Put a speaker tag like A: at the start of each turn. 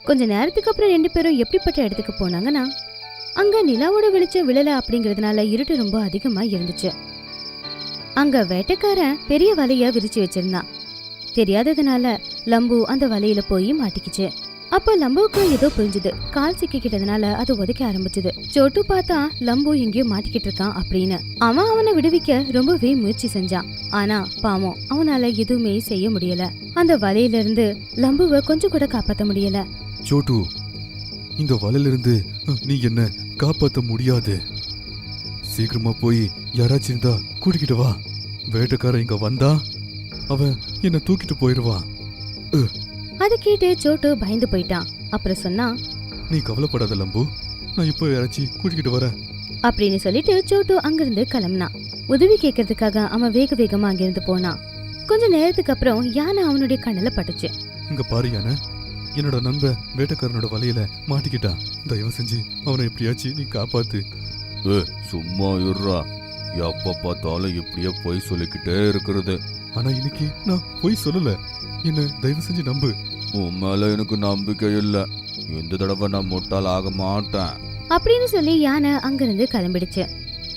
A: கொஞ்ச நேரத்துக்கு அப்புறம் 2 பேரும் எப்படிப்பட்ட இடத்துக்கு போனாங்கன்னா, அங்க நிலாவோட வெளிச்சம் விழல அப்படிங்கறதுனால இருட்டு ரொம்ப அதிகமா இருந்துச்சு. அங்க வேட்டைக்காரன் பெரிய வலைய விரிச்சு வச்சிருந்தான். தெரியாததுனால லம்பு அந்த வலையில போய் மாட்டிக்கிச்சு. அப்ப லம்புவுக்கு ஏதோ புரிஞ்சுது. கால் சிக்கிக்கிட்டதுனால அது உதைக்க ஆரம்பிச்சது. சோட்டு பார்த்தா லம்பு எங்கேயோ மாட்டிக்கிட்டு இருக்கான் அப்படின்னு. அவனை விடுவிக்க ரொம்பவே முயற்சி செஞ்சான். ஆனா பாவம் அவனால எதுவுமே செய்ய முடியல. அந்த வலையில இருந்து லம்புவை கொஞ்சம் கூட காப்பாத்த முடியல.
B: சோட்டு, இந்த வலையில இருந்து நீ என்ன காப்பாத்த முடியாது. சீக்கிரமா போய் யாராச்சும் இருந்தா கூட்டிக்கிட்டு வா. வேட்டைக்காரன் இங்க வந்தா அவன் என்ன தூக்கிட்டு போயிடுவான்.
A: அதை கேட்டு சோட்டு பயந்து போயிட்டான். அப்புறம் சொன்னா,
B: நீ கவலைப்படாத லம்பு, நான் இப்போ யாராச்சும் கூட்டிக்கிட்டு வரேன்
A: அப்படின்னு சொல்லிட்டு சோட்டு அங்கிருந்து கிளம்பினான். உதவி கேட்கறதுக்காக அவன் வேக வேகமா அங்கிருந்து போனான். கொஞ்ச நேரத்துக்கு அப்புறம் யானை அவனுடைய கண்ணுல பட்டுச்சு.
B: இங்க பாரு யானை, என்னோட நண்பன் வேட்டைக்காரனோட வலையில மாட்டிக்கிட்டான். தயவு செஞ்சு அவனை எப்படியாச்சும் நீ காப்பாத்து.
C: சும்மா இருறா, எப்ப பார்த்தாலும் இப்படியே போய் சொல்லிக்கிட்டே இருக்கிறது.
B: ஆனா இன்னைக்கு நான் போய் சொல்லல, என்ன தயவு செஞ்சு நம்பு.
C: உன் மேல எனக்கு நம்பிக்கை இல்ல. இந்த தடவை நான் முட்டாள் ஆக மாட்டேன்
A: அப்படின்னு சொல்லி யானை அங்கிருந்து கிளம்பிடுச்சு.